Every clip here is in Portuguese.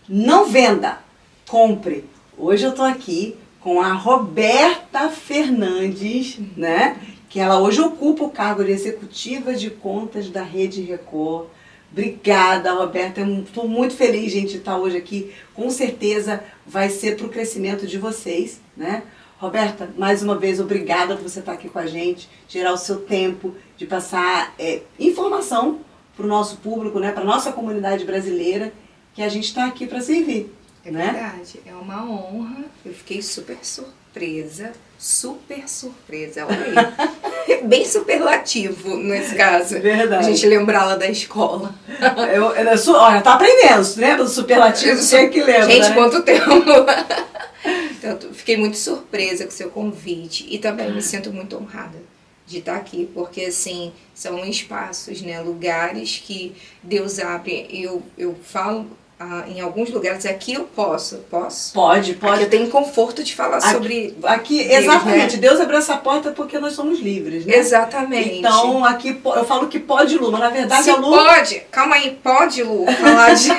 Não venda, compre. Hoje eu tô aqui com a Roberta Fernandes, né? Que ela hoje ocupa o cargo de executiva de contas da Rede Record. Obrigada, Roberta. Estou muito feliz, gente, de estar hoje aqui. Com certeza vai ser para o crescimento de vocês, né? Roberta, mais uma vez, obrigada por você estar aqui com a gente, tirar o seu tempo de passar informação para o nosso público, né? Para a nossa comunidade brasileira, que a gente está aqui para servir. É verdade, é uma honra. Eu fiquei super surpresa, olha aí. Bem superlativo nesse caso. Verdade. A gente lembrá-la da escola. Olha, tá aprendendo, lembra do superlativo? Você que lembra, gente, né? quanto tempo! Então, fiquei muito surpresa com o seu convite e também me sinto muito honrada de estar aqui, porque assim, são espaços, né, lugares que Deus abre. Eu falo em alguns lugares, aqui eu posso? Pode. Aqui eu tenho conforto de falar sobre aqui, Deus, exatamente, né? Deus abriu essa porta porque nós somos livres, né? Exatamente. Então, aqui eu falo que pode, Lu, mas na verdade Se a Lu... pode, calma aí, pode, Lu, falar de...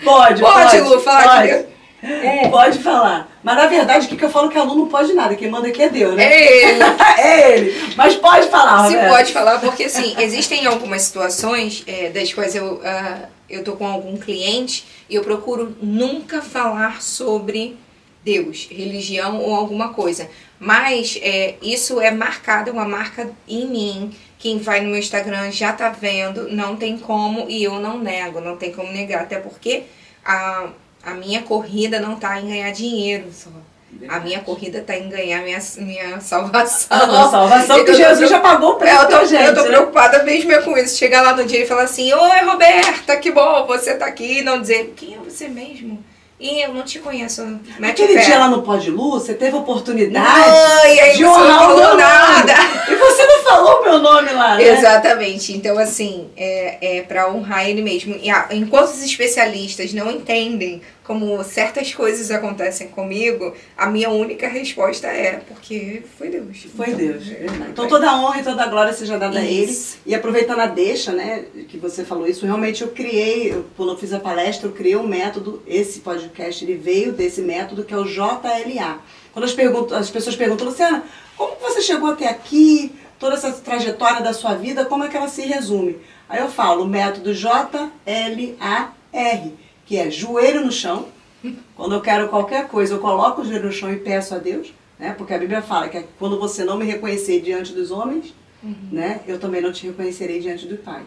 Pode, Lu, falar de Deus. Pode falar. Mas na verdade, o que eu falo que a Lu não pode nada, quem manda aqui é Deus, né? É ele. É ele. Mas pode falar, Se Roberta. pode falar, porque assim, existem algumas situações das quais eu tô com algum cliente e eu procuro nunca falar sobre Deus, religião ou alguma coisa. Mas isso é marcado, é uma marca em mim. Quem vai no meu Instagram já tá vendo, não tem como, e eu não nego, não tem como negar. Até porque a minha corrida não tá em ganhar dinheiro só. A minha corrida tá em ganhar minha salvação. A salvação que Jesus já pagou o preço pra gente. Eu tô preocupada mesmo com isso. Chegar lá no dia e falar assim: oi, Roberta, que bom você tá aqui. E não dizer, quem é você mesmo? E eu não te conheço. Aquele dia lá no Pode Lu, você teve a oportunidade e aí de você não falou nada. E você não falou meu nome lá, né? Exatamente. Então, assim, é pra honrar ele mesmo. E enquanto os especialistas não entendem como certas coisas acontecem comigo, a minha única resposta é porque foi Deus. Foi Deus, verdade. Então toda a honra e toda a glória seja dada a Ele. E aproveitando a deixa, né, que você falou isso, realmente eu criei, quando eu fiz a palestra, eu criei um método, esse podcast, ele veio desse método que é o JLA. Quando as pessoas perguntam, Luciana, como você chegou até aqui, toda essa trajetória da sua vida, como é que ela se resume? Aí eu falo o método JLAR, que é joelho no chão. Quando eu quero qualquer coisa, eu coloco o joelho no chão e peço a Deus, né? Porque a Bíblia fala que quando você não me reconhecer diante dos homens, né, eu também não te reconhecerei diante do Pai.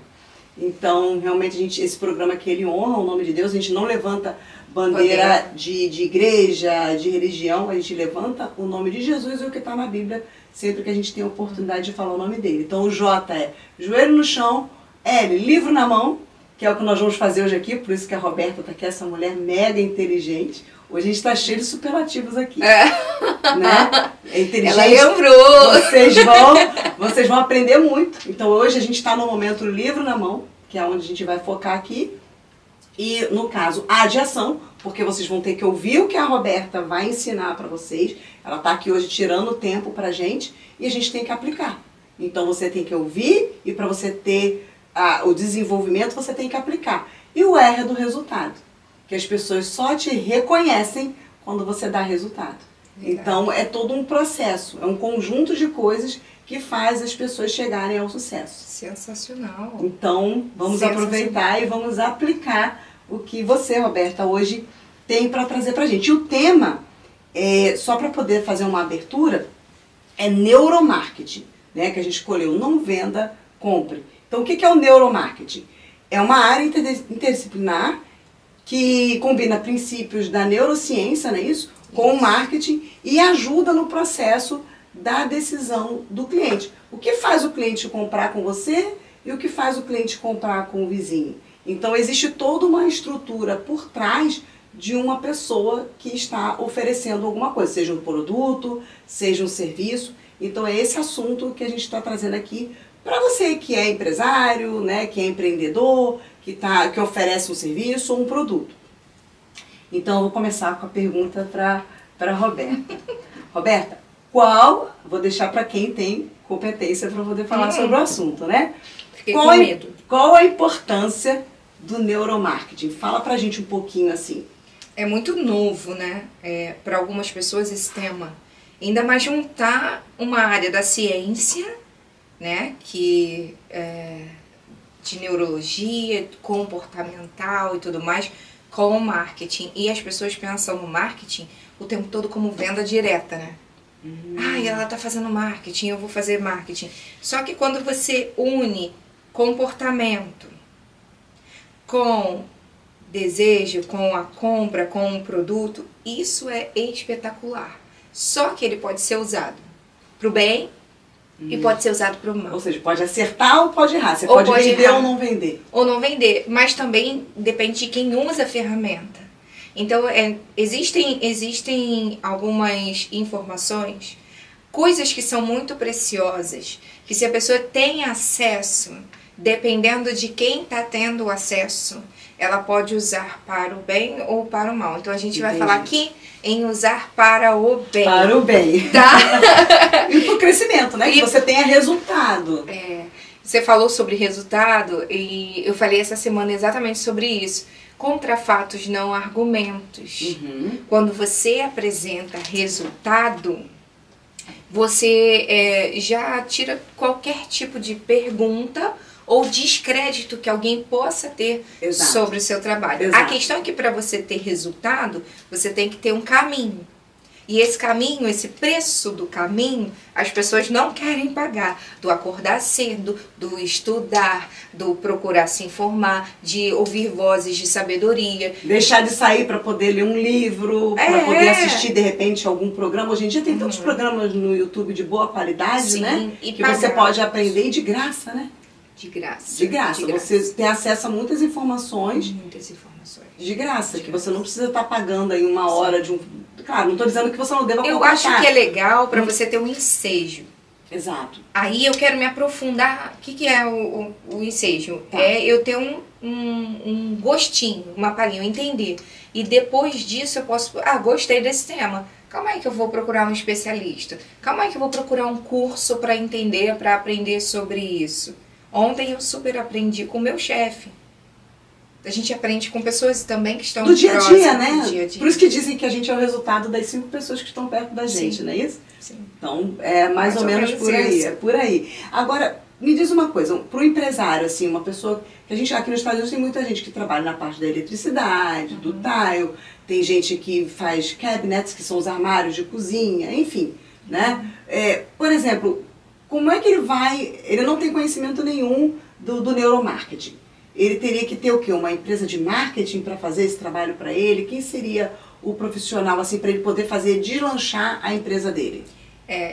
Então, realmente, esse programa aqui, ele honra o nome de Deus. A gente não levanta bandeira de igreja, de religião, a gente levanta o nome de Jesus e o que está na Bíblia, sempre que a gente tem a oportunidade de falar o nome dele. Então, o J é joelho no chão, L, livro na mão, que é o que nós vamos fazer hoje aqui, por isso que a Roberta está aqui, essa mulher mega inteligente. Hoje a gente está cheio de superlativos aqui. Né? É inteligente. Ela lembrou! Vocês vão aprender muito. Então hoje a gente está no momento livro na mão, que é onde a gente vai focar aqui. E no caso, A de ação, porque vocês vão ter que ouvir o que a Roberta vai ensinar para vocês. Ela está aqui hoje tirando tempo para a gente e a gente tem que aplicar. Então você tem que ouvir e para você ter o desenvolvimento você tem que aplicar. E o R é do resultado, que as pessoas só te reconhecem quando você dá resultado. Verdade. Então é todo um processo, é um conjunto de coisas que faz as pessoas chegarem ao sucesso. Sensacional. Então vamos aproveitar e vamos aplicar o que você, Roberta, hoje tem para trazer para a gente. E o tema, só para poder fazer uma abertura, é neuromarketing, né, que a gente escolheu. Não venda, compre. Então, o que é o neuromarketing? É uma área interdisciplinar que combina princípios da neurociência, não é isso? Com o marketing e ajuda no processo da decisão do cliente. O que faz o cliente comprar com você e o que faz o cliente comprar com o vizinho. Então, existe toda uma estrutura por trás de uma pessoa que está oferecendo alguma coisa, seja um produto, seja um serviço. Então, é esse assunto que a gente está trazendo aqui para você que é empresário, né, que é empreendedor, que oferece um serviço ou um produto. Então, eu vou começar com a pergunta para a Roberta. Roberta, Vou deixar para quem tem competência para poder falar sobre o assunto, né? Fiquei com medo. Qual a importância do neuromarketing? Fala pra gente um pouquinho assim. É muito novo, né? Para algumas pessoas esse tema. Ainda mais juntar uma área da ciência, né? Que de neurologia, comportamental e tudo mais, com o marketing. E as pessoas pensam no marketing o tempo todo como venda direta, né? Ela tá fazendo marketing, eu vou fazer marketing. Só que quando você une comportamento com desejo, com a compra, com o produto, isso é espetacular. Só que ele pode ser usado pro bem e pode ser usado pro mal. Ou seja, pode acertar ou pode errar. Você pode vender errar, ou não vender. Ou não vender, mas também depende de quem usa a ferramenta. Então, existem algumas informações, coisas que são muito preciosas, que se a pessoa tem acesso, dependendo de quem está tendo acesso, ela pode usar para o bem ou para o mal. Então, a gente vai falar aqui em usar para o bem. Para o bem. Tá? E para o crescimento, né? Que você tenha resultado. Você falou sobre resultado e eu falei essa semana exatamente sobre isso. Contra fatos, não argumentos. Quando você apresenta resultado, você já tira qualquer tipo de pergunta ou descrédito que alguém possa ter sobre o seu trabalho. A questão é que para você ter resultado, você tem que ter um caminho. E esse caminho, esse preço do caminho, as pessoas não querem pagar. Do acordar cedo, do estudar, do procurar se informar, de ouvir vozes de sabedoria. Deixar de sair para poder ler um livro, para poder assistir de repente algum programa. Hoje em dia tem tantos programas no YouTube de boa qualidade, né? E que você pode aprender e de graça, né? De graça. De graça. Você tem acesso a muitas informações. Muitas informações. De graça, que você não precisa estar pagando aí uma hora de um... Claro, não estou dizendo que você não deva contratar. Eu acho que é legal para você ter um ensejo. Exato. Aí eu quero me aprofundar. O que é o ensejo? É eu ter um gostinho, uma palhinha, eu entender. E depois disso eu posso... gostei desse tema. Calma aí que eu vou procurar um especialista. Calma aí que eu vou procurar um curso para entender, para aprender sobre isso. Ontem eu super aprendi com o meu chefe. A gente aprende com pessoas também que estão do dia a dia, né? Dia a dia. Por isso que dizem que a gente é o resultado das 5 pessoas que estão perto da gente, não é isso? Sim. Então, é mais ou menos por aí, é por aí. Agora, me diz uma coisa, para o empresário, assim, uma pessoa... que a gente aqui nos Estados Unidos tem muita gente que trabalha na parte da eletricidade, do tile, tem gente que faz cabinets, que são os armários de cozinha, enfim, né? Por exemplo, como é que ele vai... Ele não tem conhecimento nenhum do neuromarketing. Ele teria que ter o quê? Uma empresa de marketing para fazer esse trabalho para ele? Quem seria o profissional assim para ele poder fazer deslanchar a empresa dele?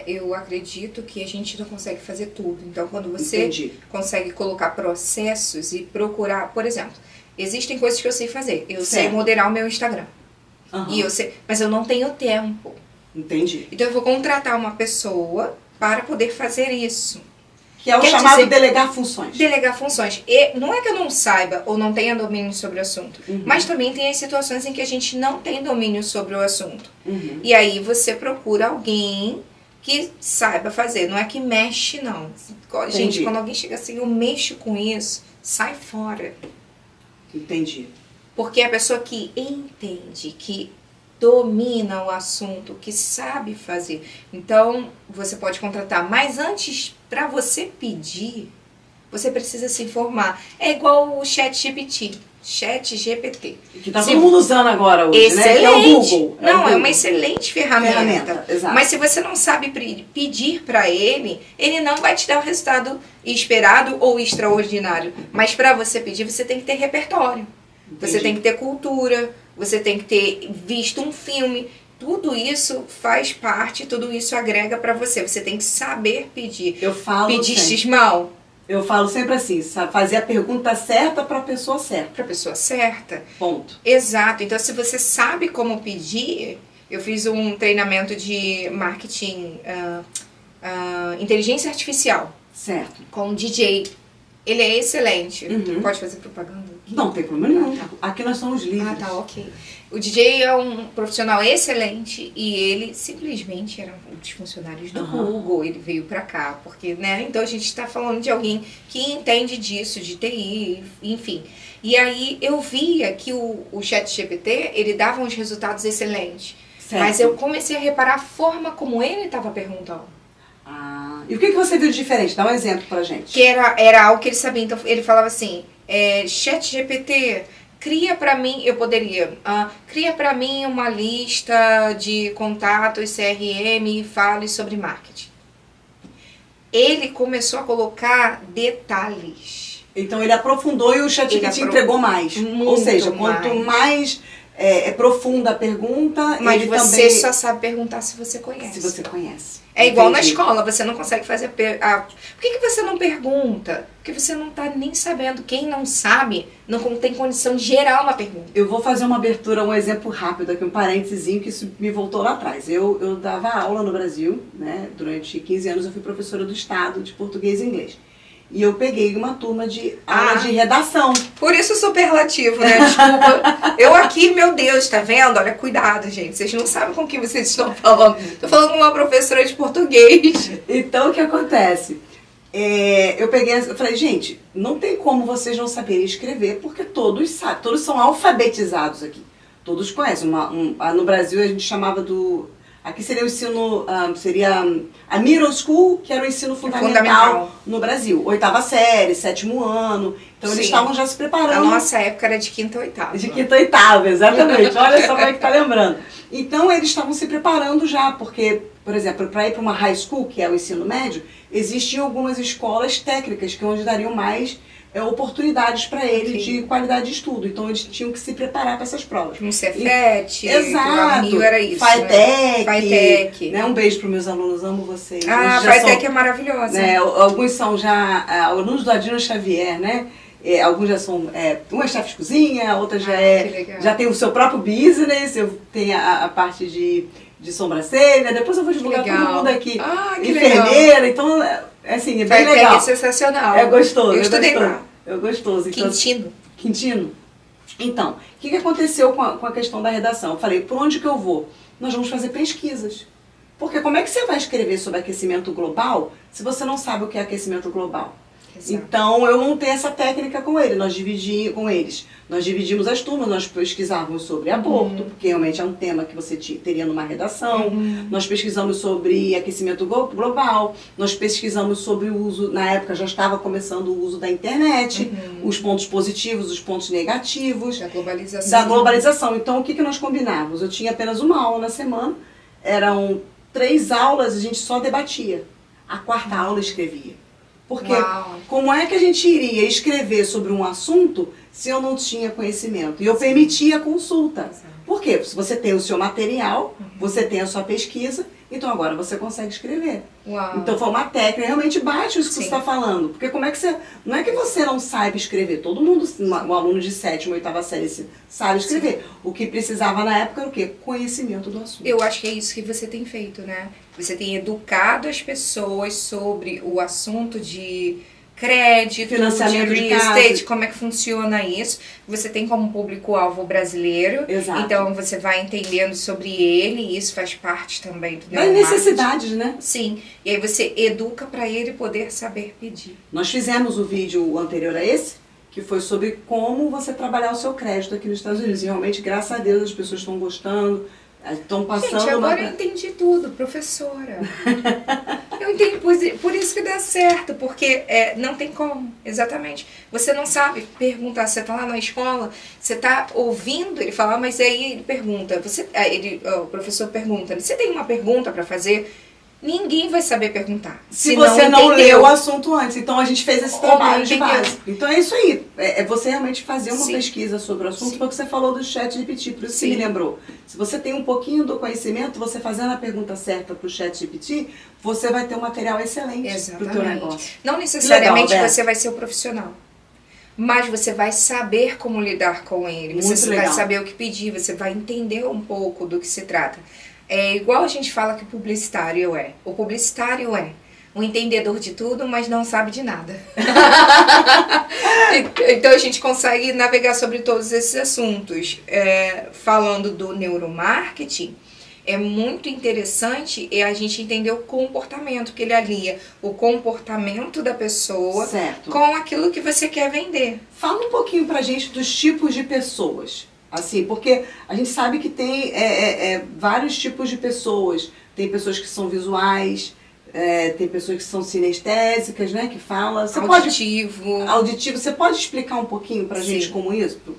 Eu acredito que a gente não consegue fazer tudo. Então, quando você consegue colocar processos e procurar... Por exemplo, existem coisas que eu sei fazer. Eu sei moderar o meu Instagram. E eu sei, mas eu não tenho tempo. Entendi. Então, eu vou contratar uma pessoa para poder fazer isso. Que é o chamado delegar funções. Delegar funções. E não é que eu não saiba ou não tenha domínio sobre o assunto, mas também tem as situações em que a gente não tem domínio sobre o assunto. E aí você procura alguém que saiba fazer. Não é que mexe, não. Gente, quando alguém chega assim, eu mexo com isso, sai fora. Entendi. Porque a pessoa que entende, que domina o assunto, que sabe fazer. Então, você pode contratar. Mas antes, para você pedir, você precisa se informar. É igual o ChatGPT. Que tá todo mundo usando agora hoje, excelente, né? Que é o Google. É uma excelente ferramenta. Exato. Mas se você não sabe pedir para ele não vai te dar o resultado esperado ou extraordinário. Mas para você pedir, você tem que ter repertório. Entendi. Você tem que ter cultura, você tem que ter visto um filme. Tudo isso faz parte, tudo isso agrega para você. Você tem que saber pedir. Eu falo Pedistes mal? Eu falo sempre assim, fazer a pergunta certa para a pessoa certa. Para a pessoa certa. Ponto. Exato. Então, se você sabe como pedir... Eu fiz um treinamento de marketing, inteligência artificial. Certo. Com o DJ. Ele é excelente. Pode fazer propaganda? Não tem problema nenhum. Aqui nós somos livres. Ah, tá, ok. O DJ é um profissional excelente e ele simplesmente era um dos funcionários do Google. Ele veio pra cá, porque, né? Então a gente está falando de alguém que entende disso, de TI, enfim. E aí eu via que o ChatGPT, ele dava uns resultados excelentes. Certo. Mas eu comecei a reparar a forma como ele estava perguntando. Ah, e o que você viu de diferente? Dá um exemplo pra gente. Que era algo que ele sabia. Então ele falava assim, ChatGPT, cria pra mim, eu poderia, cria pra mim uma lista de contatos CRM e fale sobre marketing. Ele começou a colocar detalhes. Então ele aprofundou e o ChatGPT entregou mais. Ou seja, quanto mais profunda a pergunta, mas ele você também... só sabe perguntar se você conhece. Se você conhece. É igual na escola, você não consegue fazer... Por que você não pergunta? Porque você não tá nem sabendo. Quem não sabe, não tem condição de gerar uma pergunta. Eu vou fazer uma abertura, um exemplo rápido aqui, um parênteses, que isso me voltou lá atrás. Eu dava aula no Brasil, né? Durante 15 anos eu fui professora do Estado de português e inglês. E eu peguei uma turma de aula de redação. Por isso o superlativo, né? Desculpa. Eu aqui, meu Deus, tá vendo? Olha, cuidado, gente. Vocês não sabem com quem vocês estão falando. Tô falando com uma professora de português. Então, o que acontece? Eu falei, gente, não tem como vocês não saberem escrever, porque todos sabem, todos são alfabetizados aqui. Todos conhecem. No Brasil a gente chamava do... Aqui seria o ensino, seria a middle school, que era o ensino fundamental no Brasil. 8ª série, 7º ano. Então eles estavam já se preparando. A nossa época era de 5ª a 8ª. De 5ª a 8ª, exatamente. Olha só como é que tá lembrando. Então eles estavam se preparando já, porque, por exemplo, para ir para uma high school, que é o ensino médio, existiam algumas escolas técnicas que onde dariam mais oportunidades para eles de qualidade de estudo. Então eles tinham que se preparar para essas provas. Um Cefet, exato. Rio era isso. FATEC. Né? Um beijo para meus alunos, amo vocês. A FATEC é maravilhosa. Né, alguns são já alunos do Adino Xavier, né? Alguns já são, uma é chefe de cozinha, outra já tem o seu próprio business, eu tenho a parte de sobrancelha, depois eu vou divulgar todo mundo aqui. Enfermeira, legal. Então, assim, é bem legal. É sensacional. É gostoso. Eu estudei lá. É gostoso. Então, Quintino. Então, o que aconteceu com a questão da redação? Eu falei, por onde que eu vou? Nós vamos fazer pesquisas. Porque como é que você vai escrever sobre aquecimento global se você não sabe o que é aquecimento global? Exato. Então, eu montei essa técnica com eles. Nós dividimos as turmas, nós pesquisávamos sobre aborto, porque realmente é um tema que você teria numa redação. Nós pesquisamos sobre aquecimento global, nós pesquisamos sobre o uso, na época já estava começando o uso da internet, os pontos positivos, os pontos negativos. Da globalização. Da globalização. Então, o que nós combinávamos? Eu tinha apenas uma aula na semana, eram 3 aulas, a gente só debatia. A 4ª aula escrevia. Porque como é que a gente iria escrever sobre um assunto se eu não tinha conhecimento? E eu permitia a consulta. Por quê? Se você tem o seu material, você tem a sua pesquisa, então agora você consegue escrever. Então foi uma técnica, realmente bate isso que você está falando. Porque como é que você... Não é que você não saiba escrever, todo mundo, um aluno de 7ª, 8ª série sabe escrever. O que precisava na época era o quê? Conhecimento do assunto. Eu acho que é isso que você tem feito, né? Você tem educado as pessoas sobre o assunto de crédito, financiamento de real estate, como é que funciona isso. Você tem como público-alvo brasileiro. Exato. Então você vai entendendo sobre ele e isso faz parte também do das necessidades, né? Sim. E aí você educa para ele poder saber pedir. Nós fizemos o vídeo anterior a esse, que foi sobre como você trabalhar o seu crédito aqui nos Estados Unidos. E realmente, graças a Deus, as pessoas estão gostando. Estão passando. Gente, agora eu entendi tudo, professora. Eu entendi, por isso que dá certo, porque não tem como, exatamente. Você não sabe perguntar, você está lá na escola, você está ouvindo ele falar, mas aí ele pergunta, o professor pergunta, você tem uma pergunta para fazer? Ninguém vai saber perguntar. Se você não leu o assunto antes. Então a gente fez esse trabalho de base. Então é isso aí. É você realmente fazer uma pesquisa sobre o assunto, porque você falou do ChatGPT, por isso que me lembrou. Se você tem um pouquinho do conhecimento, você fazendo a pergunta certa para o ChatGPT, você vai ter um material excelente para o teu negócio. Não necessariamente você vai ser o profissional. Mas você vai saber como lidar com ele. Você vai saber o que pedir, você vai entender um pouco do que se trata. É igual a gente fala que o publicitário é. O publicitário é. um entendedor de tudo, mas não sabe de nada. Então a gente consegue navegar sobre todos esses assuntos. Falando do neuromarketing, é muito interessante a gente entender o comportamento, que ele alia o comportamento da pessoa com aquilo que você quer vender. Fala um pouquinho pra gente dos tipos de pessoas. Assim, porque a gente sabe que tem vários tipos de pessoas. Tem pessoas que são visuais, tem pessoas que são sinestésicas, né? Que fala. Auditivo. Você pode explicar um pouquinho pra gente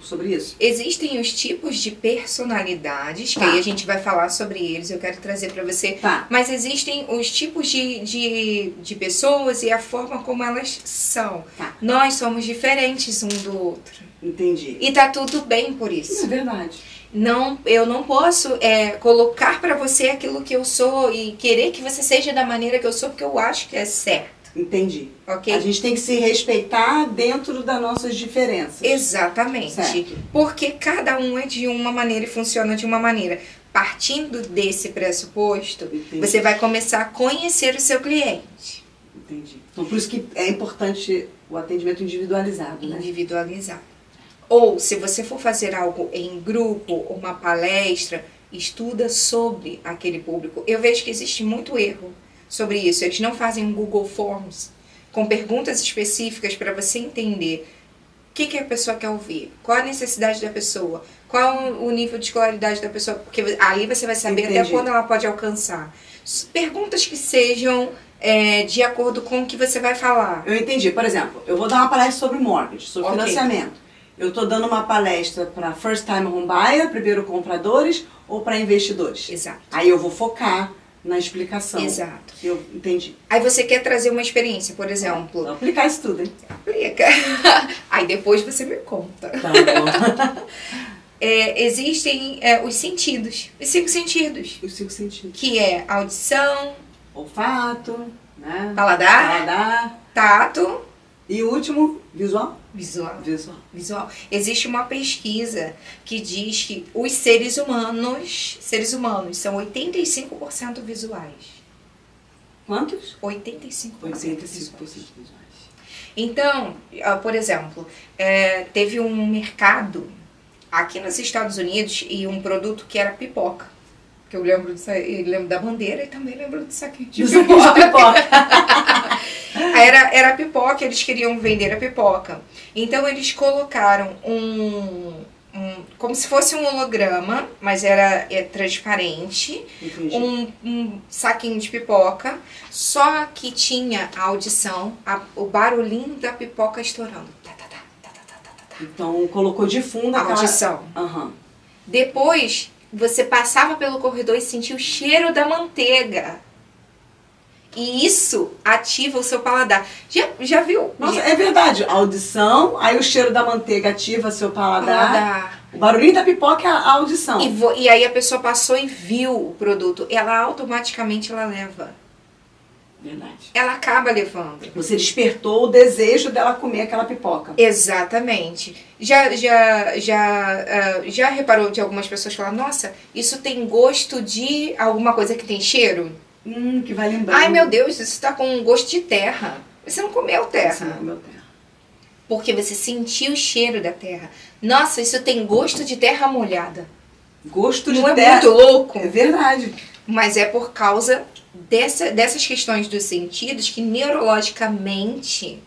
sobre isso? Existem os tipos de personalidades, que aí a gente vai falar sobre eles, eu quero trazer pra você. Mas existem os tipos de pessoas e a forma como elas são. Nós somos diferentes um do outro. Entendi. E tá tudo bem por isso. É verdade. Eu não posso colocar pra você aquilo que eu sou e querer que você seja da maneira que eu sou, porque eu acho que é certo. Entendi. Okay? A gente tem que se respeitar dentro das nossas diferenças. Exatamente. Certo. Porque cada um é de uma maneira e funciona de uma maneira. Partindo desse pressuposto, você vai começar a conhecer o seu cliente. Entendi. Então por isso que é importante o atendimento individualizado, né? Individualizado. Ou, se você for fazer algo em grupo, uma palestra, estuda sobre aquele público. Eu vejo que existe muito erro sobre isso. Eles não fazem um Google Forms com perguntas específicas para você entender o que a pessoa quer ouvir, qual a necessidade da pessoa, qual o nível de escolaridade da pessoa, porque ali você vai saber até quando ela pode alcançar. Perguntas que sejam de acordo com o que você vai falar. Eu entendi. Por exemplo, eu vou dar uma palestra sobre mortgage, sobre financiamento. Eu estou dando uma palestra para first time home buyer, primeiro compradores, ou para investidores. Exato. Aí eu vou focar na explicação. Exato. Eu entendi. Aí você quer trazer uma experiência, por exemplo. Vou aplicar isso tudo, hein? Aplica. Aí depois você me conta. Tá bom. Existem os sentidos, os 5 sentidos. Os 5 sentidos. Que é audição, olfato, né? Paladar, tato. E o último, visual? Visual. Existe uma pesquisa que diz que os seres humanos são 85% visuais. Quantos? 85% 85% visuais. visuais. Então, por exemplo, teve um mercado aqui nos Estados Unidos e um produto que era pipoca. Que eu lembro da bandeira e também lembro do saquinho de pipoca. Era pipoca, eles queriam vender a pipoca. Então eles colocaram como se fosse um holograma, mas era transparente, um saquinho de pipoca, só que tinha a audição, o barulhinho da pipoca estourando. Então colocou de fundo a audição. Depois você passava pelo corredor e sentia o cheiro da manteiga. E isso ativa o seu paladar. Já viu? Nossa, é verdade. A audição, aí o cheiro da manteiga ativa seu paladar. O barulhinho da pipoca é a audição. E aí a pessoa passou e viu o produto. Ela automaticamente leva. Verdade. Ela acaba levando. Você despertou o desejo dela comer aquela pipoca. Exatamente. Já reparou de algumas pessoas falar, nossa, isso tem gosto de alguma coisa que tem cheiro? Que vai lembrar. Ai, meu Deus, isso tá com um gosto de terra. Você não comeu terra. Você não comeu terra. Porque você sentiu o cheiro da terra. Nossa, isso tem gosto de terra molhada. Gosto de terra. Não é muito louco? É verdade. Mas é por causa dessas questões dos sentidos que neurologicamente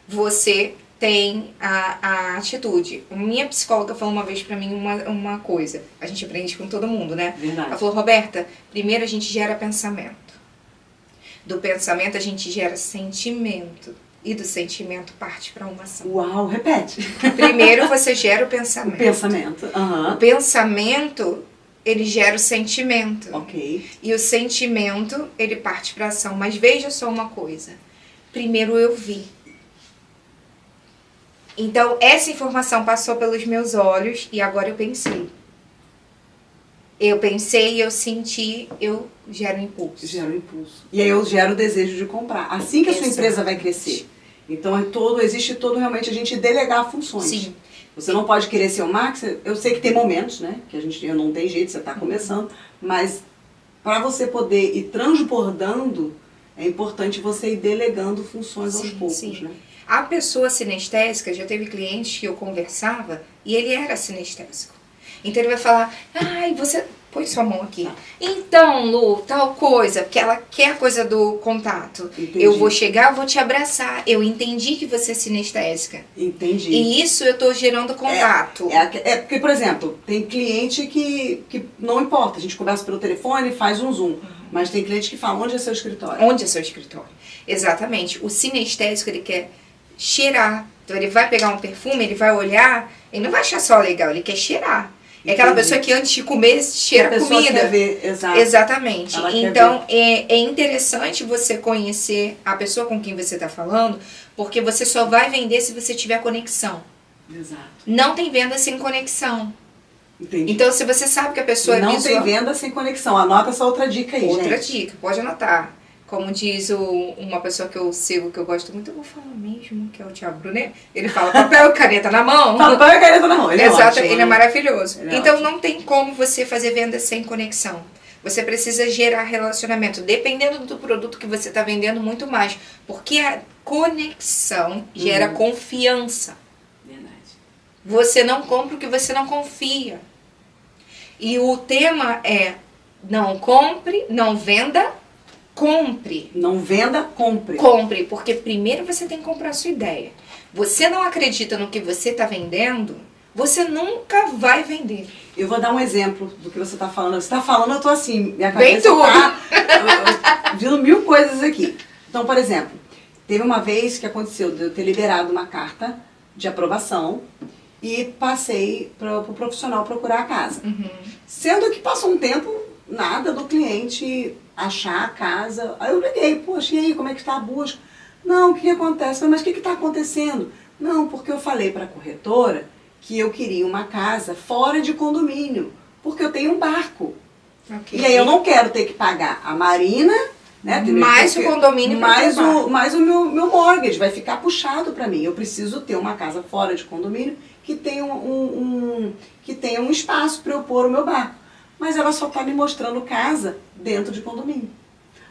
você tem a atitude. Minha psicóloga falou uma vez pra mim uma coisa. A gente aprende com todo mundo, né? Verdade. Ela falou, Roberta, primeiro a gente gera pensamento. Do pensamento a gente gera sentimento. E do sentimento parte para uma ação. Uau, repete. Primeiro você gera o pensamento. O pensamento. O pensamento, ele gera o sentimento. Ok. E o sentimento, ele parte para ação. Mas veja só uma coisa. Primeiro eu vi. Então, essa informação passou pelos meus olhos e agora eu pensei. Eu pensei, eu senti, eu gero impulso. Gero impulso. E aí eu gero o desejo de comprar. Assim que a sua empresa vai crescer. Então existe todo realmente a gente delegar funções. Sim. Você não pode querer ser o Max. Eu sei que tem momentos, né? Que eu não tem jeito, você está começando. Mas para você poder ir transbordando é importante você ir delegando funções aos Sim, poucos, sim. né? A pessoa sinestésica, já teve clientes que eu conversava e ele era sinestésico. Então ele vai falar, ai, você... Põe sua mão aqui. Tá. Então, Lu, tal coisa, porque ela quer a coisa do contato. Entendi. Eu vou chegar, eu vou te abraçar. Eu entendi que você é sinestésica. Entendi. E isso eu tô gerando contato. É porque, por exemplo, tem cliente que não importa, a gente conversa pelo telefone, faz um Zoom. Mas tem cliente que fala, onde é seu escritório? Onde é seu escritório? Exatamente. O sinestésico, ele quer cheirar. Então ele vai pegar um perfume, ele vai olhar, ele não vai achar só legal, ele quer cheirar. É aquela pessoa que antes de comer cheira a comida. Quer ver, exato. Exatamente. Ela então é interessante você conhecer a pessoa com quem você está falando, porque você só vai vender se você tiver conexão. Exato. Não tem venda sem conexão. Entendi. Então se você sabe que a pessoa é não visual... tem venda sem conexão. Anota essa outra dica aí, Outra gente. dica, pode anotar. Como diz uma pessoa que eu sigo, que eu gosto muito, eu vou falar mesmo, que é o Thiago Brunet. Ele fala papel e caneta na mão. Papel e caneta na mão. Ele Exato, é ótimo, ele né? é maravilhoso. Ele é então ótimo. não tem como você fazer venda sem conexão. Você precisa gerar relacionamento, dependendo do produto que você está vendendo, muito mais. Porque a conexão gera confiança. Verdade. Você não compra o que você não confia. E o tema é não compre, não venda, compre. Não venda, compre. Compre, porque primeiro você tem que comprar a sua ideia. Você não acredita no que você está vendendo, você nunca vai vender. Eu vou dar um exemplo do que você está falando. Você está falando, eu tô assim, minha Bem cabeça tudo. tá vindo mil coisas aqui. Então, por exemplo, teve uma vez que aconteceu de eu ter liberado uma carta de aprovação e passei para o profissional procurar a casa. Sendo que passou um tempo, nada do cliente achar a casa. Aí eu liguei, poxa, e aí, como é que está a busca? Não, o que acontece? Mas o que está acontecendo? Não, porque eu falei para a corretora que eu queria uma casa fora de condomínio, porque eu tenho um barco. Okay. E aí eu não quero ter que pagar a marina, né? Mais o condomínio mais o meu mortgage, vai ficar puxado para mim. Eu preciso ter uma casa fora de condomínio que tenha que tenha um espaço para eu pôr o meu barco. Mas ela só está me mostrando casa dentro de condomínio.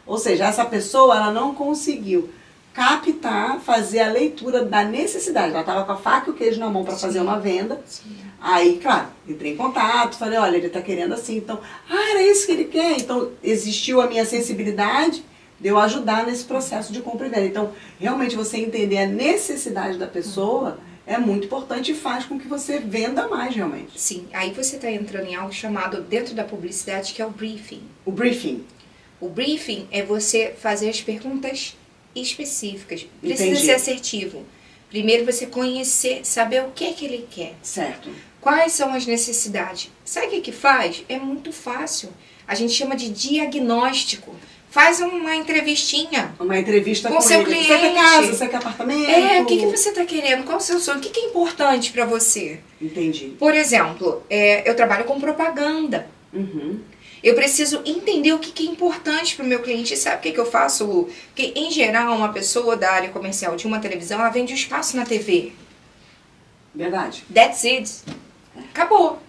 Ou seja, essa pessoa ela não conseguiu captar, fazer a leitura da necessidade. Ela estava com a faca e o queijo na mão para fazer uma venda. Sim. Aí, claro, entrei em contato, falei, olha, ele está querendo assim. Então, era isso que ele quer. Então, existiu a minha sensibilidade de eu ajudar nesse processo de compra e venda. Então, realmente, você entender a necessidade da pessoa é muito importante e faz com que você venda mais, realmente. Sim, aí você está entrando em algo chamado, dentro da publicidade, que é o briefing. O briefing. O briefing é você fazer as perguntas específicas. Precisa Entendi. ser assertivo. Primeiro você conhecer, saber o que é que ele quer. Certo. Quais são as necessidades? Sabe o que faz? É muito fácil. A gente chama de diagnóstico. Faz uma entrevistinha. Uma entrevista com seu ele. cliente. Você quer casa? Você quer apartamento? O que você está querendo? Qual o seu sonho? O que é importante para você? Entendi. Por exemplo, eu trabalho com propaganda. Eu preciso entender o que é importante para o meu cliente. E sabe o que eu faço, Lu? Porque, em geral, uma pessoa da área comercial de uma televisão, ela vende um espaço na TV. Verdade. That's it. Acabou.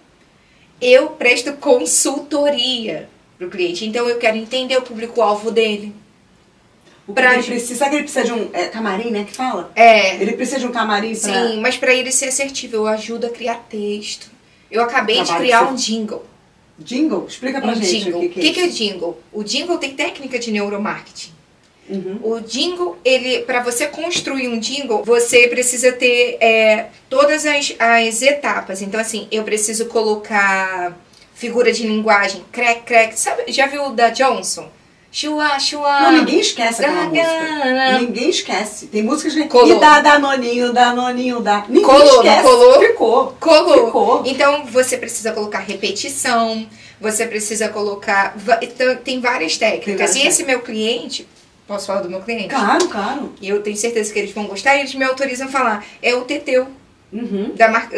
Eu presto consultoria para o cliente. Então, eu quero entender o público-alvo dele. Ele precisa, sabe que ele precisa de um camarim, né, que fala? Ele precisa de um camarim pra... Sim, mas para ele ser assertivo, eu ajudo a criar texto. Eu acabei de criar um jingle. Jingle? Explica pra gente jingle. O que é jingle? O jingle tem técnica de neuromarketing. Uhum. O jingle, para você construir um jingle, você precisa ter todas as etapas. Então, assim, eu preciso colocar figura de linguagem, crack, crack. Sabe, já viu o da Johnson? Chua, chua. Não, ninguém esquece aquela música. Ninguém esquece. Tem músicas que... Colou. E dá danoninho, danoninho, dá. Ninguém colou, esquece. Colou? Ficou. Colou. Ficou. Então, você precisa colocar repetição, você precisa colocar... Tem várias técnicas. E esse meu cliente... Posso falar do meu cliente? Claro, claro. E eu tenho certeza que eles vão gostar e eles me autorizam a falar. É o Teteu,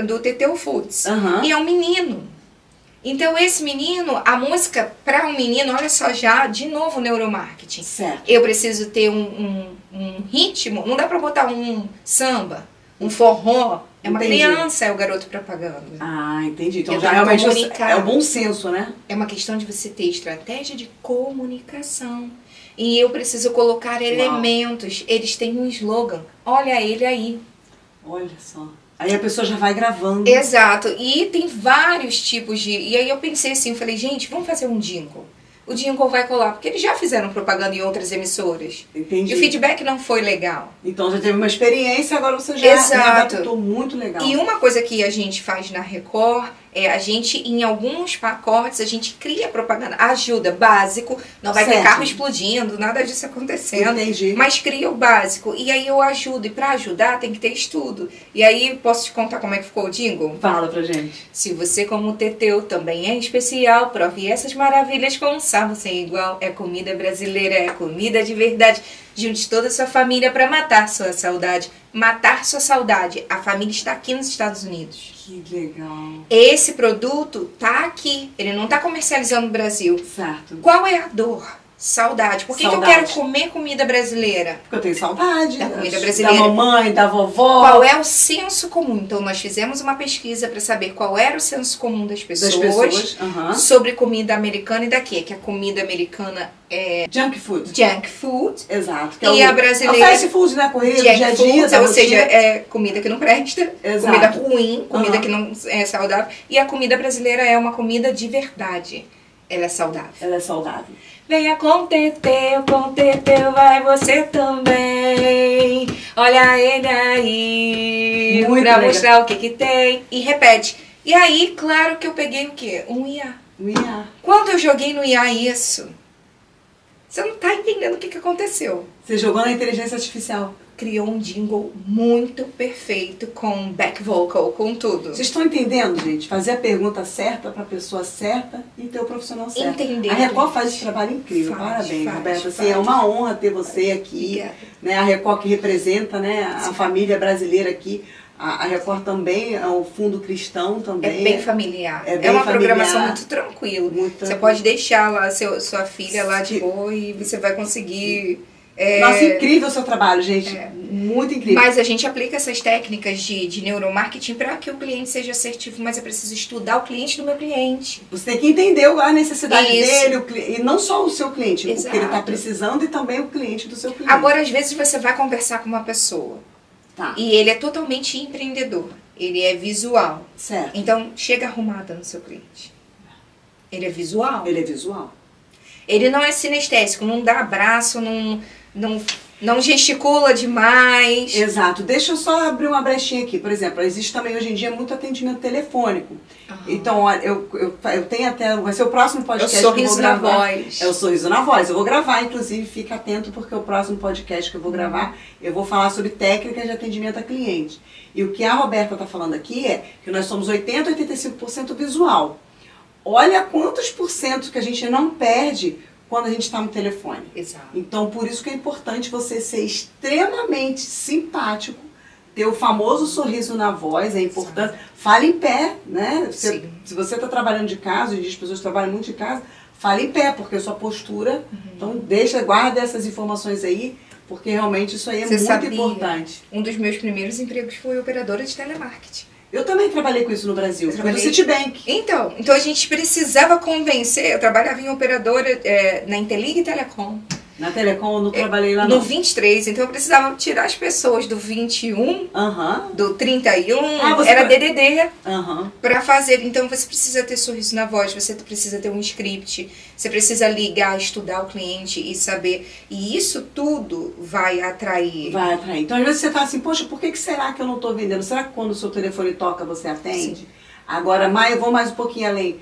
do Teteu Foods. E é um menino. Então, esse menino, a música para um menino, olha só, já, de novo, neuromarketing. Certo. Eu preciso ter um ritmo, não dá para botar um samba, um forró. É uma criança, é o garoto propaganda. Ah, entendi. Então, já realmente é o bom senso, né? É uma questão de você ter estratégia de comunicação. e eu preciso colocar elementos. Eles têm um slogan. Olha ele aí. Olha só. Aí a pessoa já vai gravando. Exato. E tem vários tipos de... E aí eu pensei assim, eu falei, gente, vamos fazer um jingle. O jingle vai colar, porque eles já fizeram propaganda em outras emissoras. Entendi. E o feedback não foi legal. Então já teve uma experiência, agora você já adaptou muito legal. E uma coisa que a gente faz na Record é a gente, em alguns pacotes, a gente cria propaganda, ajuda, básico, não vai ter carro explodindo, nada disso acontecendo. Entendi. Mas cria o básico. E aí eu ajudo. E pra ajudar tem que ter estudo. E aí, posso te contar como é que ficou o jingle? Fala pra gente. Se você, como Teteu, também é especial, prove essas maravilhas com um sabor sem igual. É comida brasileira, é comida de verdade. Junte toda a sua família pra matar sua saudade. Matar sua saudade. A família está aqui nos Estados Unidos. Que legal. Esse produto tá aqui. Ele não tá comercializando no Brasil. Certo. Qual é a dor? Saudade. Por que eu quero comer comida brasileira? Porque eu tenho saudade da comida brasileira. Da mamãe, da vovó. Qual é o senso comum? Então, nós fizemos uma pesquisa para saber qual era o senso comum das pessoas sobre comida americana e daqui. Que a comida americana é... Junk food. Junk food. Exato. Que e a brasileira... É fast food, né? Corrida do dia a dia. Ou seja, é comida que não presta. Exato. Comida ruim. Comida que não é saudável. E a comida brasileira é uma comida de verdade. Ela é saudável. Ela é saudável. Venha com Teteu, vai você também. Olha ele aí, muito pra legal. mostrar o que que tem. E repete. E aí, claro que eu peguei o quê? Um IA. Um IA. Quando eu joguei no IA isso, você não tá entendendo o que que aconteceu. Você jogou na inteligência artificial. Criou um jingle muito perfeito, com back vocal, com tudo. Vocês estão entendendo, gente? Fazer a pergunta certa para a pessoa certa e ter o profissional certo. Entender. A Record faz esse trabalho incrível. Parabéns, Roberta. Assim, é uma honra ter você aqui. Né? A Record que representa, né, a família brasileira aqui. A Record também é o fundo cristão também. É bem familiar. É uma familiar. programação muito tranquila. Muito você pode deixar lá sua filha lá de boa e você vai conseguir... Nossa, incrível o seu trabalho, gente. Muito incrível. Mas a gente aplica essas técnicas de neuromarketing para que o cliente seja assertivo, mas eu preciso estudar o cliente do meu cliente. Você tem que entender a necessidade dele, e não só o seu cliente, o que ele está precisando e também o cliente do seu cliente. Agora, às vezes, você vai conversar com uma pessoa e ele é totalmente empreendedor, ele é visual. Certo. Então, chega arrumada no seu cliente. Ele é visual. Ele é visual. Ele não é sinestésico, não dá abraço, não gesticula demais. Exato. Deixa eu só abrir uma brechinha aqui. Por exemplo, existe também hoje em dia muito atendimento telefônico. Então, olha, eu tenho até... Vai ser o próximo podcast que eu vou gravar. Na voz. É o Sorriso na Voz. Eu vou gravar, inclusive, fica atento, porque o próximo podcast que eu vou gravar, eu vou falar sobre técnicas de atendimento a cliente. E o que a Roberta está falando aqui é que nós somos 80% a 85% visual. Olha quantos % que a gente não perde quando a gente está no telefone. Exato. Então, por isso que é importante você ser extremamente simpático, ter o famoso sorriso na voz, é importante. Fale em pé, né? Se você está trabalhando de casa, hoje as pessoas trabalham muito de casa, fale em pé, porque a sua postura... Então, guarda essas informações aí, porque realmente isso aí é muito importante. Um dos meus primeiros empregos foi operadora de telemarketing. Eu também trabalhei com isso no Brasil, foi no Citibank. Então a gente precisava convencer, eu trabalhava em operadora na Interlig Telecom. Na Telecom eu não trabalhei lá não. No 23, então eu precisava tirar as pessoas do 21, do 31, era DDD, para fazer. Então você precisa ter sorriso na voz, você precisa ter um script, você precisa ligar, estudar o cliente e saber. E isso tudo vai atrair. Vai atrair. Então às vezes você tá assim, poxa, por que será que eu não estou vendendo? Será que quando o seu telefone toca você atende? Sim. Agora, eu vou mais um pouquinho além.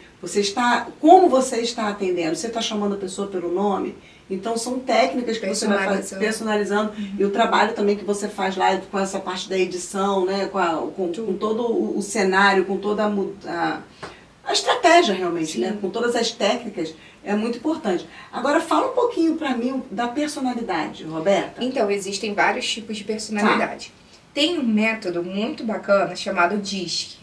Como você está atendendo? Você está chamando a pessoa pelo nome? Então são técnicas que você vai personalizando e o trabalho também que você faz lá com essa parte da edição, né? com todo o cenário, com toda a estratégia realmente, né? Com todas as técnicas, é muito importante. Agora fala um pouquinho para mim da personalidade, Roberta. Então, existem vários tipos de personalidade. Tem um método muito bacana chamado DISC.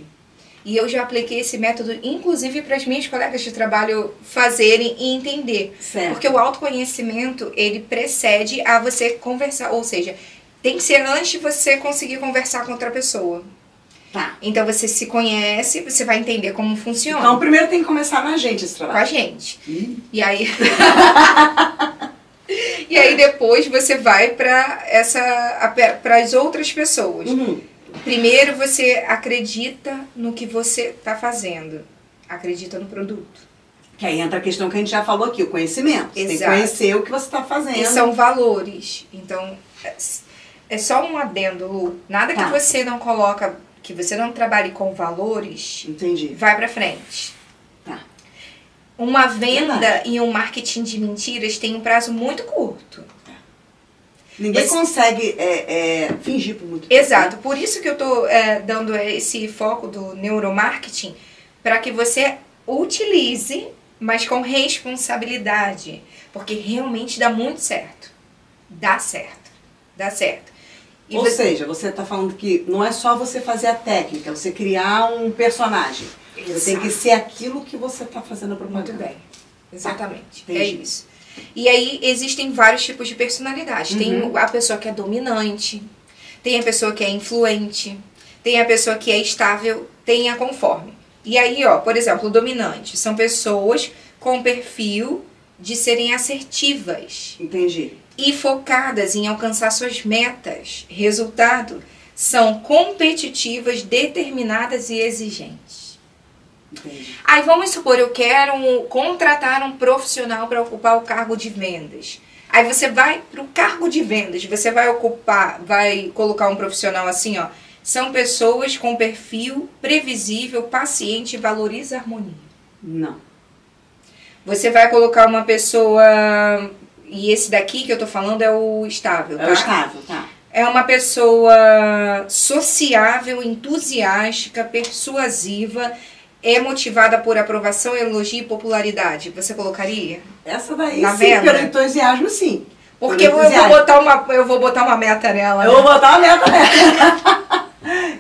E eu já apliquei esse método, inclusive, para as minhas colegas de trabalho fazerem e entender. Certo. Porque o autoconhecimento, ele precede a você conversar. Ou seja, tem que ser antes de você conseguir conversar com outra pessoa. Tá. Então, você se conhece, você vai entender como funciona. Então, primeiro tem que começar na gente esse trabalho. Com a gente. E aí... E aí depois você vai para as outras pessoas. Primeiro você acredita no que você está fazendo. Acredita no produto. Que aí entra a questão que a gente já falou aqui, o conhecimento. Você tem que conhecer o que você está fazendo. E são valores. Então, é só um adendo, Lu. Nada que você não coloca, que você não trabalhe com valores, entendi, vai pra frente. Tá. Uma venda e um marketing de mentiras tem um prazo muito curto. Ninguém consegue fingir por muito tempo. Exato. Por isso que eu tô dando esse foco do neuromarketing, para que você utilize, mas com responsabilidade. Porque realmente dá muito certo. Dá certo. Dá certo. Ou seja, você está falando que não é só você fazer a técnica, você criar um personagem. Exato. Você tem que ser aquilo que você está fazendo a propaganda. Muito bem. Exatamente. É isso. E aí existem vários tipos de personalidade. Tem a pessoa que é dominante, tem a pessoa que é influente, tem a pessoa que é estável, tem a conforme. E aí, ó, por exemplo, o dominante são pessoas com perfil de serem assertivas. Entendi. E focadas em alcançar suas metas. Resultado, são competitivas, determinadas e exigentes. Entendi. Aí vamos supor, eu quero contratar um profissional para ocupar o cargo de vendas. Aí você vai para o cargo de vendas, você vai colocar um profissional assim, ó. São pessoas com perfil previsível, paciente e valoriza a harmonia. Não. Você vai colocar uma pessoa, e esse daqui que eu tô falando é o estável, tá? É o estável, tá. É uma pessoa sociável, entusiástica, persuasiva, é motivada por aprovação, elogio e popularidade. Você colocaria? Essa daí na sim, venda? pelo entusiasmo sim. Porque eu vou botar uma meta nela. Eu vou botar uma meta nela.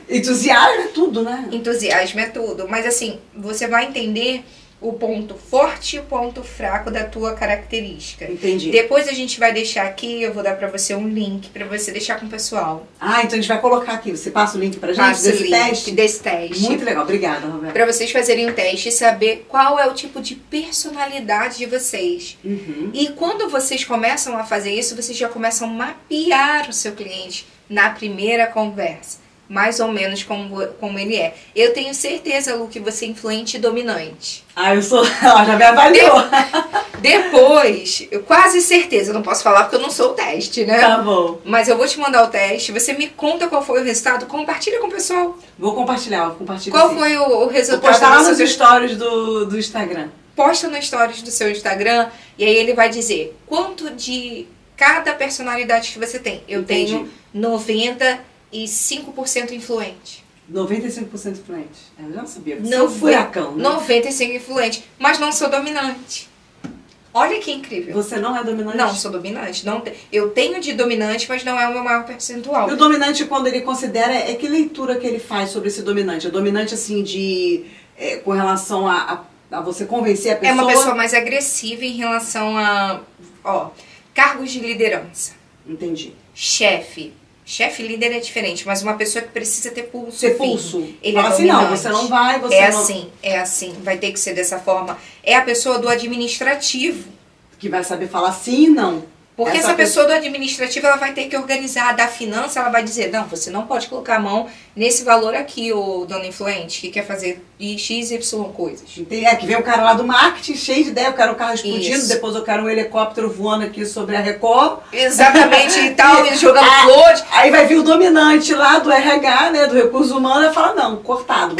Entusiasmo é tudo, né? Entusiasmo é tudo. Mas assim, você vai entender o ponto forte e o ponto fraco da tua característica. Entendi. Depois a gente vai deixar aqui, eu vou dar pra você um link pra você deixar com o pessoal. Ah, então a gente vai colocar aqui. Você passa o link pra gente desse teste? Muito legal, obrigada, Roberta. Pra vocês fazerem um teste e saber qual é o tipo de personalidade de vocês. E quando vocês começam a fazer isso, vocês já começam a mapear o seu cliente na primeira conversa. Mais ou menos como ele é. Eu tenho certeza, Lu, que você é influente e dominante. Ah, eu sou... Ela já me avaliou. Depois, eu quase certeza, eu não posso falar porque eu não sou o teste, né? Tá bom. Mas eu vou te mandar o teste, você me conta qual foi o resultado, compartilha com o pessoal. Vou compartilhar, Qual foi o resultado? Vou postar lá nos stories do Instagram. Posta no stories do seu Instagram e aí ele vai dizer quanto de cada personalidade que você tem. Eu tenho 95% influente. 95% influente. Eu já sabia. Você Não é um furacão, né? 95% influente, mas não sou dominante. Olha que incrível. Você não é dominante? Não, sou dominante. Eu tenho de dominante, mas não é o meu maior percentual. E o dominante, quando ele considera, que leitura que ele faz sobre esse dominante? É dominante, assim, com relação a você convencer a pessoa? É uma pessoa mais agressiva em relação a, cargos de liderança. Entendi. Chefe líder é diferente, mas uma pessoa que precisa ter pulso. Ter pulso. Ele fala é assim, dominante. não, você não vai, você não... É assim, vai ter que ser dessa forma. É a pessoa do administrativo. Que vai saber falar sim e não. Porque essa pessoa do administrativo, ela vai ter que organizar, da finança, ela vai dizer, não, você não pode colocar a mão nesse valor aqui, ô dona influente, que quer fazer X, Y coisas. Que vem o cara lá do marketing, cheio de ideia, eu quero um carro explodindo, depois eu quero um helicóptero voando aqui sobre a Record. Exatamente, e tal, jogando flores. Aí vai vir o dominante lá do RH, né, do recurso humano, e fala, não, cortado.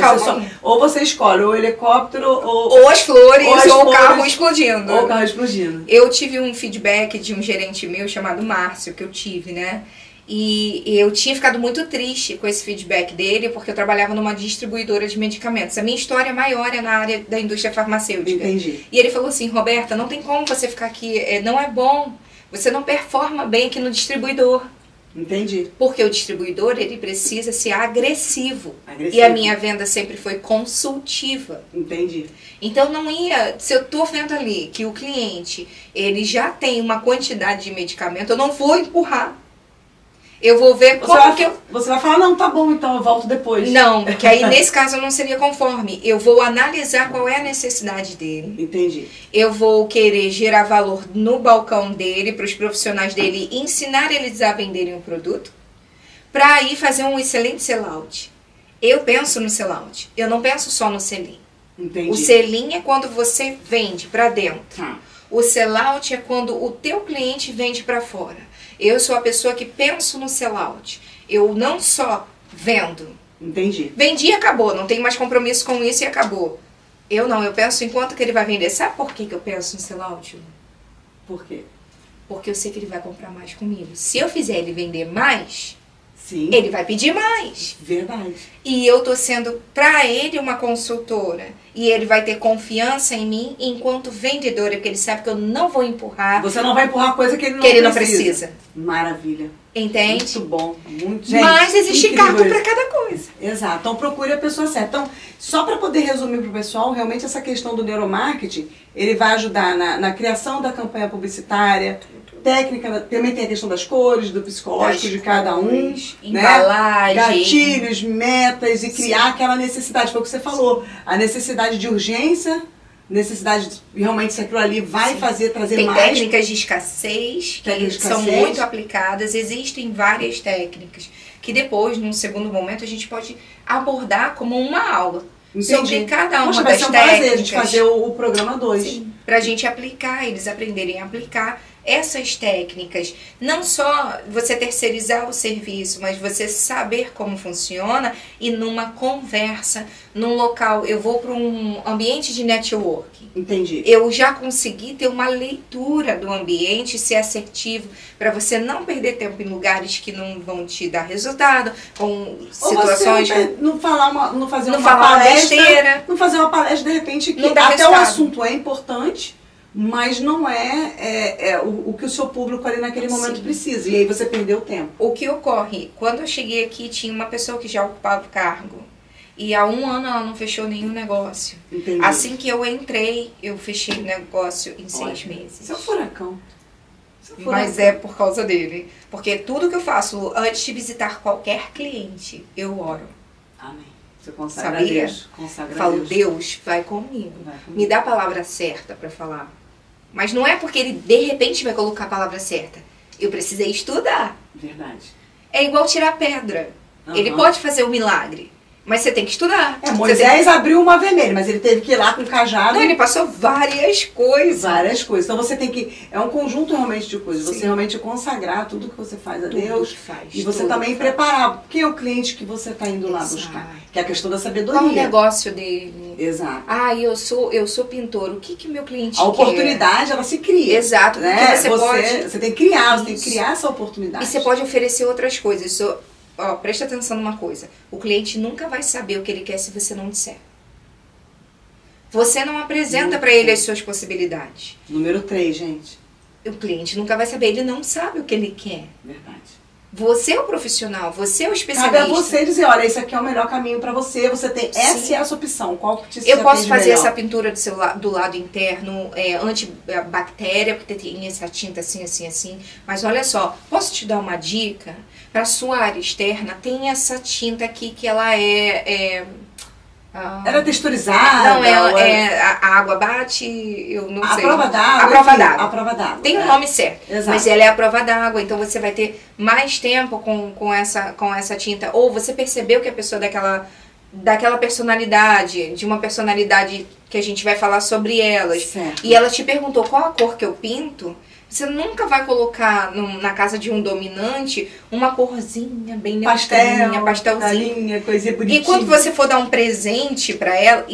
Ou você escolhe o helicóptero, ou as flores, ou o carro explodindo. Ou o carro explodindo. Eu tive um feedback de um gerente meu chamado Márcio, que eu tive, né? E eu tinha ficado muito triste com esse feedback dele, porque eu trabalhava numa distribuidora de medicamentos. A minha história maior é na área da indústria farmacêutica. Entendi. E ele falou assim, Roberta, não tem como você ficar aqui, não é bom. Você não performa bem aqui no distribuidor. Entendi. Porque o distribuidor, ele precisa ser agressivo. E a minha venda sempre foi consultiva. Entendi. Então não ia, se eu tô vendo ali que o cliente, ele já tem uma quantidade de medicamento, eu não vou empurrar. Eu vou ver Você vai falar, não, tá bom, então eu volto depois. Não, porque aí nesse caso eu não seria conforme. Eu vou analisar qual é a necessidade dele. Entendi. Eu vou querer gerar valor no balcão dele, para os profissionais dele, ensinar eles a venderem o produto, para aí fazer um excelente sellout. Eu penso no sellout, eu não penso só no selim. Entendi. O selim é quando você vende para dentro. O sellout é quando o teu cliente vende para fora. Eu sou a pessoa que penso no sellout. Eu não só vendo. Entendi. Vendi e acabou. Não tenho mais compromisso com isso e acabou. Eu não. Eu penso em quanto que ele vai vender. Sabe por que eu penso no sellout? Por quê? Porque eu sei que ele vai comprar mais comigo. Se eu fizer ele vender mais, sim, ele vai pedir mais. Verdade. E eu tô sendo para ele uma consultora. E ele vai ter confiança em mim enquanto vendedora, porque ele sabe que eu não vou empurrar. Você não vai empurrar coisa que ele não precisa. Maravilha. Entende? Muito bom. Muito, gente, mas existe cargo para cada coisa. Exato. Então procure a pessoa certa. Então, só para poder resumir para o pessoal, realmente essa questão do neuromarketing, ele vai ajudar na criação da campanha publicitária, técnica, também tem a questão das cores, do psicológico de cada um, embalagem, gatilhos, metas e criar aquela necessidade, foi o que você falou, a necessidade de urgência, necessidade de realmente se aquilo ali vai trazer tem mais. Tem técnicas de escassez que são muito aplicadas, existem várias técnicas que depois, num segundo momento, a gente pode abordar como uma aula. Entendi. Sobre cada uma vai das ser um técnicas. prazer a gente fazer o programa 2. Pra gente aplicar, eles aprenderem a aplicar essas técnicas. Não só você terceirizar o serviço, mas você saber como funciona e numa conversa, num local. Eu vou para um ambiente de networking. Entendi. Eu já consegui ter uma leitura do ambiente, ser assertivo, para você não perder tempo em lugares que não vão te dar resultado, com situações. Não fazer uma palestra, besteira, não fazer uma palestra de repente que até resultado. O assunto é importante, mas não é o que o seu público ali naquele momento precisa. E aí você perdeu o tempo. O que ocorre? Quando eu cheguei aqui, tinha uma pessoa que já ocupava o cargo. E há 1 ano ela não fechou nenhum negócio. Entendi. Assim que eu entrei, eu fechei o negócio em 6 meses. Isso é um furacão. Mas é por causa dele. Porque tudo que eu faço antes de visitar qualquer cliente, eu oro. Amém. Você consagra a Deus. Falo, Deus, vai comigo. Me dá a palavra certa para falar. Mas não é porque ele de repente vai colocar a palavra certa. Eu precisei estudar. Verdade. É igual tirar pedra. Ele pode fazer um milagre. Mas você tem que estudar. Moisés abriu uma vermelha, mas ele teve que ir lá com o cajado. Não, ele passou várias coisas. Várias coisas. Então você tem que... É um conjunto realmente de coisas. Sim. Você realmente consagrar tudo que você faz a Deus. E você também preparar. Quem é o cliente que você está indo lá buscar? Que é a questão da sabedoria. Qual o negócio dele? Exato. Eu sou pintor. O que meu cliente quer? A oportunidade, ela se cria. Exato. Né? Você tem que criar, você tem que criar essa oportunidade. E você pode oferecer outras coisas. Presta atenção numa coisa. O cliente nunca vai saber o que ele quer se você não disser. Você não apresenta para ele as suas possibilidades. Número 3, gente. O cliente nunca vai saber. Ele não sabe o que ele quer. Verdade. Você é o profissional, você é o especialista. Cabe a você dizer, olha, esse aqui é o melhor caminho para você. Você tem essa e essa opção. Qual que te Eu posso fazer melhor? essa pintura do lado interno, antibactéria, porque tem essa tinta assim, assim, assim. Mas olha só, posso te dar uma dica? Para sua área externa, tem essa tinta aqui que ela ela é texturizada? Não, a água bate, eu não sei. A prova d'água. A prova d'água. Tem um nome certo. Exato. Mas ela é a prova d'água, então você vai ter mais tempo com essa tinta. Ou você percebeu que a pessoa daquela personalidade, de uma personalidade que a gente vai falar sobre elas. Certo. E ela te perguntou qual a cor que eu pinto. Você nunca vai colocar na casa de um dominante uma corzinha bem neutrinha, pastelzinho. Coisinha bonitinha. E quando você for dar um presente pra ela,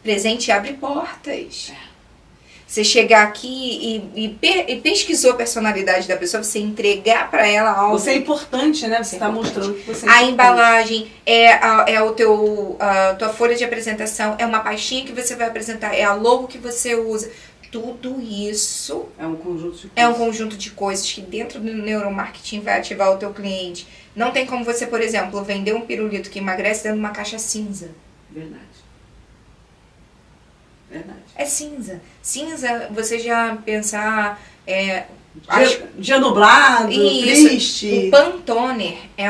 presente abre portas. Você chegar aqui e pesquisou a personalidade da pessoa, você entregar pra ela algo. Você é importante, né? Você está mostrando que você é importante. A embalagem, tua folha de apresentação, é uma pastinha que você vai apresentar, é a logo que você usa. Tudo isso é um conjunto de coisas. É um conjunto de coisas que dentro do neuromarketing vai ativar o teu cliente. Não tem como você, por exemplo, vender um pirulito que emagrece dentro de uma caixa cinza. Verdade. É cinza. Cinza, você já pensar Dia nublado, Isso. triste. O Pantone é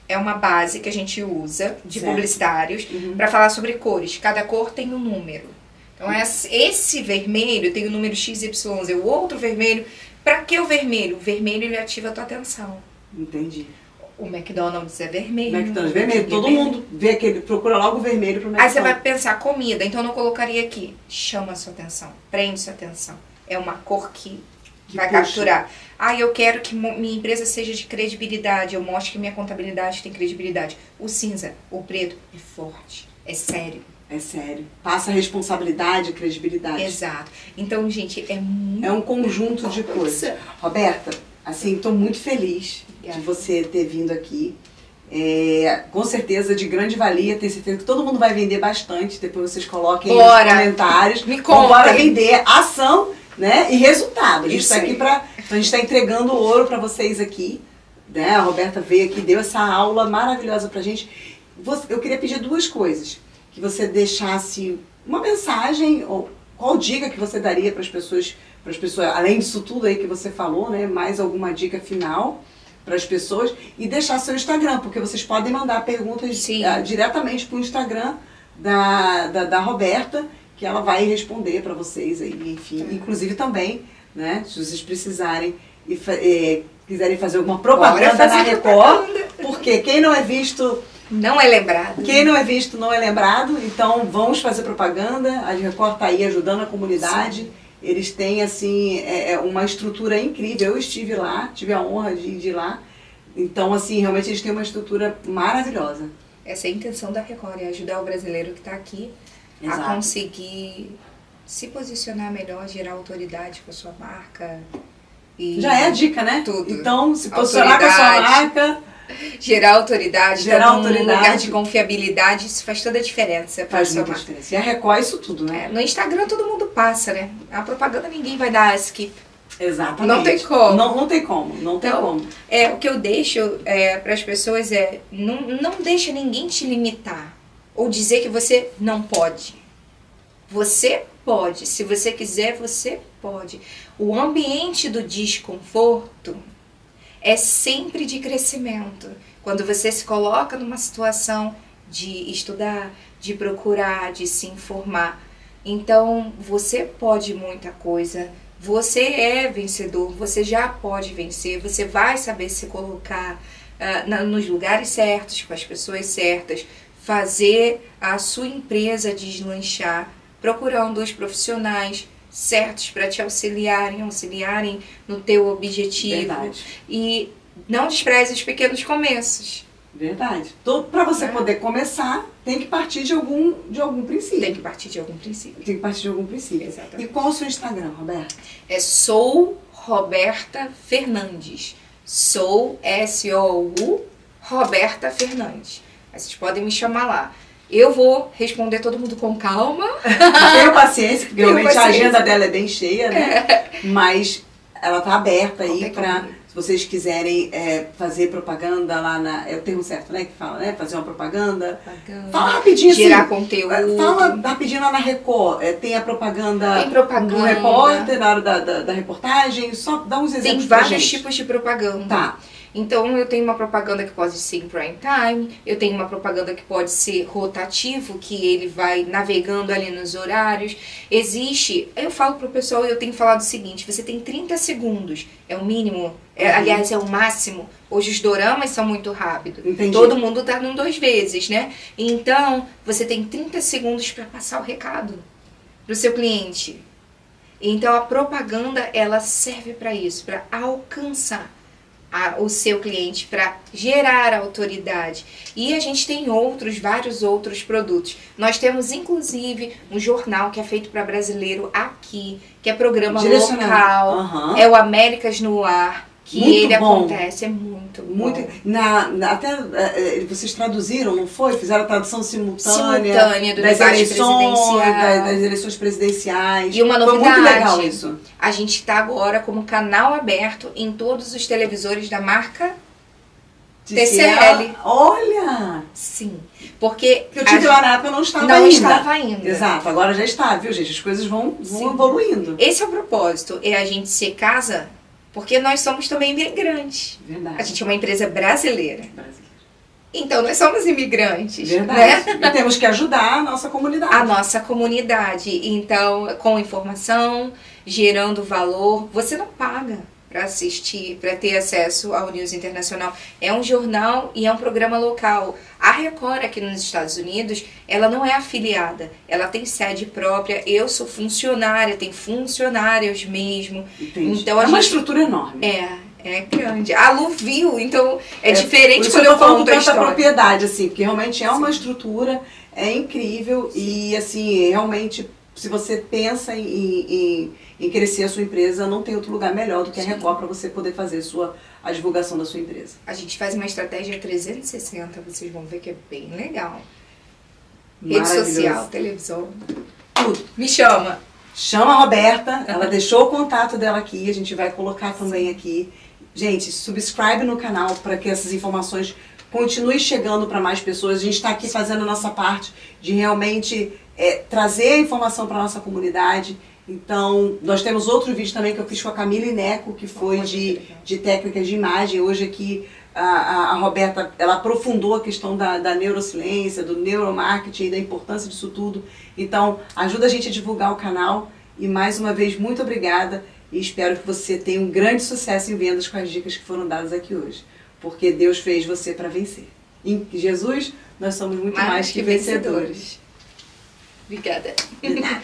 é uma base que a gente usa de Certo. publicitários para falar sobre cores. Cada cor tem um número. Então, esse vermelho tem o número XYZ, o outro vermelho. Para que o vermelho? O vermelho ele ativa a tua atenção. Entendi. O McDonald's é vermelho. McDonald's vermelho. Todo mundo vê aquele, procura logo o vermelho pro Aí McDonald's. você vai pensar comida, então eu não colocaria aqui. Chama a sua atenção, prende sua atenção. É uma cor que vai puxa. capturar. Eu quero que minha empresa seja de credibilidade, eu mostro que minha contabilidade tem credibilidade. O cinza, o preto é forte, é sério. É sério. Passa responsabilidade, credibilidade. Exato. Então, gente, é muito... É um conjunto de coisas. Roberta, assim, estou muito feliz de você ter vindo aqui. Com certeza de grande valia, tenho certeza que todo mundo vai vender bastante. Depois vocês coloquem nos comentários. Me contem. Bora vender ação, né? E resultado. A gente Isso está aqui a gente está entregando ouro para vocês aqui. Né? A Roberta veio aqui, deu essa aula maravilhosa pra gente. Eu queria pedir duas coisas. Que você deixasse uma mensagem, ou qual dica que você daria para as pessoas, além disso tudo aí que você falou, né? Mais alguma dica final para as pessoas, e deixar seu Instagram, porque vocês podem mandar perguntas diretamente para o Instagram da Roberta, que ela vai responder para vocês aí, enfim, inclusive também, né? Se vocês precisarem e quiserem fazer alguma propaganda na Record, porque quem não é visto não é lembrado. Quem não é visto não é lembrado, então vamos fazer propaganda. A Record está aí ajudando a comunidade. Sim. Eles têm, assim, uma estrutura incrível. Eu estive lá, tive a honra de ir lá. Então, assim, realmente eles têm uma estrutura maravilhosa. Essa é a intenção da Record, é ajudar o brasileiro que está aqui a conseguir se posicionar melhor, gerar autoridade com a sua marca. E já é a dica, né? Tudo. Então, se posicionar com a sua marca... Gerar autoridade, um lugar de confiabilidade, isso faz toda a diferença. Faz muita diferença. E a Record é isso tudo, né? No Instagram todo mundo passa, né? A propaganda ninguém vai dar skip. Exatamente. Não tem como. Não tem como, não tem como. O que eu deixo para as pessoas não deixa ninguém te limitar ou dizer que você não pode. Você pode. Se você quiser, você pode. O ambiente do desconforto é sempre de crescimento. Quando você se coloca numa situação de estudar, de procurar, de se informar. Então, você pode muita coisa. Você é vencedor, você já pode vencer. Você vai saber se colocar nos lugares certos, com as pessoas certas. Fazer a sua empresa deslanchar, procurando os profissionais certos para te auxiliarem no teu objetivo. Verdade. E não despreze os pequenos começos. Verdade. Para você poder começar, tem que partir de algum princípio. Tem que partir de algum princípio. Tem que partir de algum princípio. Exatamente. E qual é o seu Instagram, Roberta? Sou Roberta Fernandes. Sou S-O-U Roberta Fernandes. Aí vocês podem me chamar lá. Eu vou responder todo mundo com calma. Tenho paciência, porque realmente a agenda dela é bem cheia, né? Mas ela tá aberta aí para, se vocês quiserem fazer propaganda lá na... É o termo certo, né? Que fala, né? Fazer uma propaganda. Fala rapidinho, gerar assim, conteúdo. Fala rapidinho lá na Record. Tem a propaganda, do repórter, na hora da reportagem. Só dá uns exemplos pra gente. Tem vários tipos de propaganda. Tá. Então, eu tenho uma propaganda que pode ser em prime time, eu tenho uma propaganda que pode ser rotativo, que ele vai navegando ali nos horários. Eu falo pro pessoal, eu tenho falado o seguinte, você tem 30 segundos, é o mínimo, aliás, é o máximo. Hoje os doramas são muito rápidos. Entendi. Todo mundo tá num 2 vezes, né? Então, você tem 30 segundos para passar o recado pro seu cliente. Então, a propaganda, ela serve para isso, para alcançar o seu cliente, para gerar autoridade. E a gente tem vários outros produtos. Nós temos inclusive um jornal que é feito para brasileiro aqui, que é programa local, é o Américas no Ar, que muito ele bom. Acontece, é muito bom. Até vocês traduziram, não foi? Fizeram a tradução simultânea do das debate eleições, presidencial. das eleições presidenciais. E uma novidade, foi muito legal isso. A gente está agora como canal aberto em todos os televisores da marca TCL. Olha! Sim. Porque eu tive lá na época, não estava ainda. Não estava ainda. Exato, agora já está, viu, gente? As coisas vão evoluindo. Esse é o propósito, é a gente ser casa, porque nós somos também imigrantes. Verdade. A gente é uma empresa brasileira. Então, nós somos imigrantes. Verdade. Né? E temos que ajudar a nossa comunidade. A nossa comunidade. Então, com informação, gerando valor. Você não paga para assistir, para ter acesso ao News Internacional. É um jornal e é um programa local. A Record, aqui nos Estados Unidos, ela não é afiliada. Ela tem sede própria. Eu sou funcionária, tem funcionários mesmo. Entendi. Então, é uma estrutura enorme. É grande. A Lu viu, então é diferente quando eu eu conto a história. Propriedade, assim, porque realmente é uma estrutura, é incrível e, assim, realmente, se você pensa em crescer a sua empresa, não tem outro lugar melhor do que a Record para você poder fazer a divulgação da sua empresa. A gente faz uma estratégia 360, vocês vão ver que é bem legal. Rede social, televisão, tudo. Me chama. Chama a Roberta, ela deixou o contato dela aqui, a gente vai colocar também aqui. Gente, subscribe no canal para que essas informações continuem chegando para mais pessoas. A gente está aqui fazendo a nossa parte de realmente trazer a informação para a nossa comunidade. Então, nós temos outro vídeo também que eu fiz com a Camila Ineco, que foi de técnicas de imagem. Hoje aqui a Roberta, ela aprofundou a questão da neurociência, do neuromarketing e da importância disso tudo. Então, ajuda a gente a divulgar o canal. E mais uma vez, muito obrigada. E espero que você tenha um grande sucesso em vendas com as dicas que foram dadas aqui hoje. Porque Deus fez você para vencer. Em Jesus, nós somos muito mais que vencedores. Obrigada. De nada.